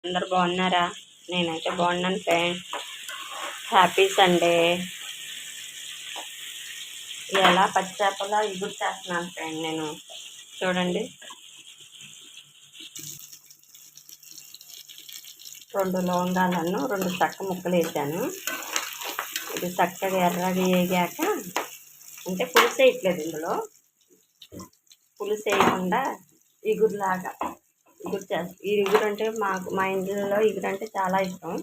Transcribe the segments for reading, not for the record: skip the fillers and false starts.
అందరు బాగున్నారా? నేనైతే బాగున్నాను ఫ్రెండ్. Happy Sunday. ఎలా పచ్చేపలా ఇగురు చేస్తున్నాను ఫ్రెండ్ నేను. చూడండి, 2 లవంగాలను 2 చక్క ముక్కలు వేసాను. ఇది చక్కగా ఎర్రగా వేగాక, అంటే పులుసు వేయట్లేదు ఇందులో, పులుసు వేయకుండా ఇగురులాగా ఇగురు చేస్తాను. ఈ ఇగురు అంటే మా ఇంట్లో ఇగురు అంటే చాలా ఇష్టం.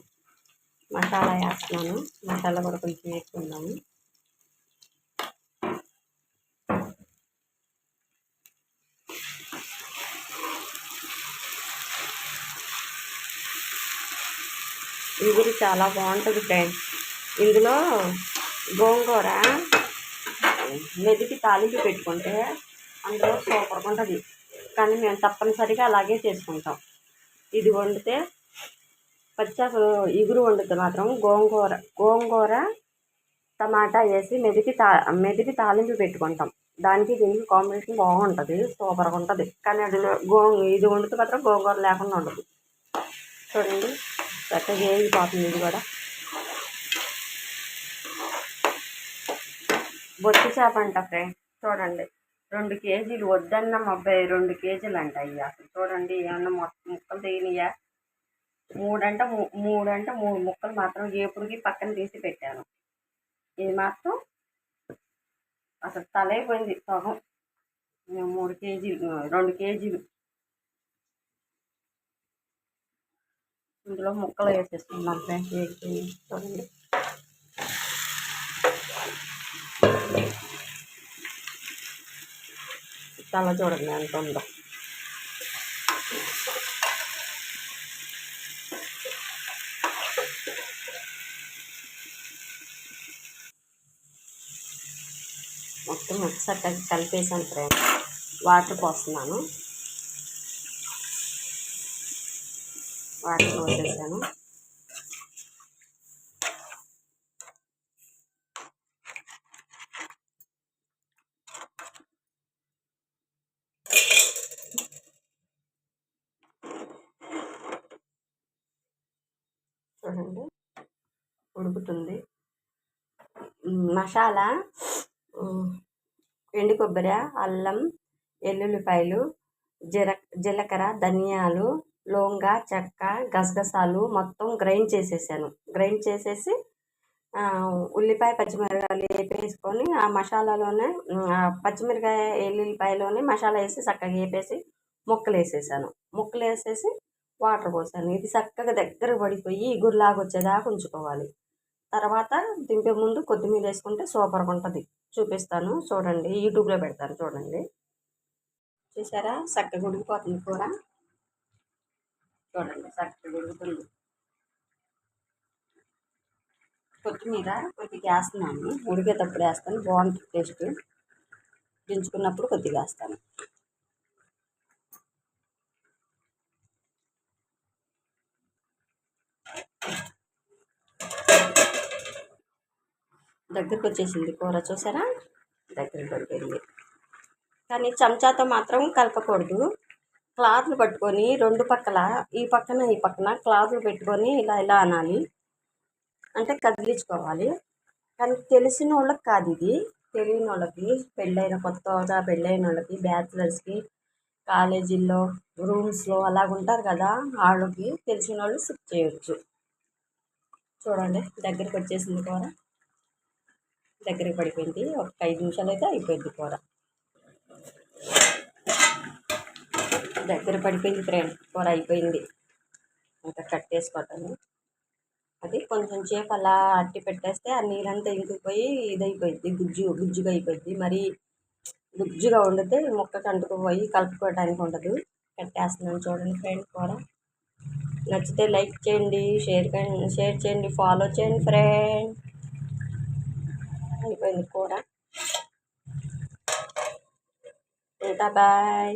మసాలా వేస్తున్నాను. మసాలా కూడా కొంచెం వేసుకుందాము. ఇగురు చాలా బాగుంటుంది ఫ్రెండ్స్. ఇందులో గోంగూర మెదిపి తాలింపు పెట్టుకుంటే అందులో సూపర్గా ఉంటుంది. కానీ మేము తప్పనిసరిగా అలాగే చేసుకుంటాం. ఇది వండితే పచ్చేపలు ఇగురు వండితే మాత్రం గోంగూర టమాటా వేసి మెదిపి తాలింపు పెట్టుకుంటాం. దానికి దీనికి కాంబినేషన్ బాగుంటుంది, సూపర్గా ఉంటుంది. కానీ అది ఇది వండితే మాత్రం గోంగూర లేకుండా ఉండదు. చూడండి, చక్కగా వేగిపోతుంది. ఇది కూడా బొత్తి చేప అంట ఫ్రెండ్. చూడండి, 2 కేజీలు వద్దన్న 2 కేజీలు అంట. అయ్యి అసలు చూడండి, ఏమన్నా ముక్కలు తీయనియా. 3 ముక్కలు మాత్రం ఏపుడికి పక్కన తీసి పెట్టాను. ఇది మాత్రం అసలు తలైపోయింది సగం. 3 కేజీలు 2 కేజీలు ఇందులో ముక్కలు వేసేస్తున్నాను ఫ్రెండ్స్. చూడండి, చాలా చూడండి ఎంత ఉందో. మొత్తం ఒకసారి కలిపేసాను ఫ్రెండ్. వాటర్ పోస్తున్నాను. వాటర్ పోసేసాను. చూడండి, ఉడుకుతుంది. మసాలా ఎండు కొబ్బరి, అల్లం, ఎల్లుల్లిపాయలు, జీలకర్ర, ధనియాలు, లవంగ, చెక్క, గసగసాలు మొత్తం గ్రైండ్ చేసేసాను. గ్రైండ్ చేసేసి ఉల్లిపాయ పచ్చిమిరపకాయలు వేపేసుకొని ఆ మసాలాలోనే పచ్చిమిరకాయ ఎల్లుల్లిపాయలోనే మసాలా వేసి చక్కగా వేపేసి ముక్కలు వేసేసాను. ముక్కలు వేసేసి వాటర్ పోసాను. ఇది చక్కగా దగ్గర పడిపోయి ఇగురులాగా వచ్చేదాకా ఉంచుకోవాలి. తర్వాత దింపే ముందు కొత్తిమీర వేసుకుంటే సూపర్గా ఉంటుంది. చూపిస్తాను చూడండి, యూట్యూబ్లో పెడతాను చూడండి. చూసారా, చక్కగా ఉడికిపోతుంది కూర. చూడండి, చక్కగా ఉడుకుతుంది. కొత్తిమీర కొద్దిగా వేస్తున్నాను. ఉడికేటప్పుడు వేస్తాను, బాగుంటుంది టేస్ట్. దించుకున్నప్పుడు కొద్దిగా వేస్తాను. దగ్గరికి వచ్చేసింది కూర. చూసారా, దగ్గరికి పడిపోయింది. కానీ చెంచాతో మాత్రం కలపకూడదు. క్లాత్లు పట్టుకొని 2 పక్కల ఈ పక్కన క్లాత్లు పెట్టుకొని ఇలా ఇలా అనాలి, అంటే కదిలించుకోవాలి. కానీ తెలిసిన వాళ్ళకి కాదు ఇది, తెలియని వాళ్ళకి, కొత్తగా పెళ్ళైన వాళ్ళకి, బ్యాచిలర్స్కి, కాలేజీల్లో రూమ్స్లో అలాగుంటారు కదా, వాళ్ళకి తెలిసిన వాళ్ళు స్కిప్ చేయొచ్చు. చూడండి, దగ్గరికి వచ్చేసింది కూర. దగ్గరికి పడిపోయింది. ఒక 5 నిమిషాలు అయితే అయిపోయింది కూర. దగ్గర పడిపోయింది ఫ్రెండ్, కూర అయిపోయింది. ఇంకా కట్టేసుకోవటాను. అది కొంచెం సేపు అలా అట్టి పెట్టేస్తే ఆ నీరంతా ఇంకిపోయి ఇదైపోయింది, గుజ్జుగా అయిపోయింది. మరి గుజ్జుగా వండితే ముక్కకు అంటుకుపోయి కలుపుకోవడానికి ఉండదు. కట్టేస్తున్నాను చూడండి ఫ్రెండ్ కూర. నచ్చితే లైక్ చేయండి, షేర్ చేయండి, ఫాలో చేయండి ఫ్రెండ్. అయిపోయింది కూర. బాయ్.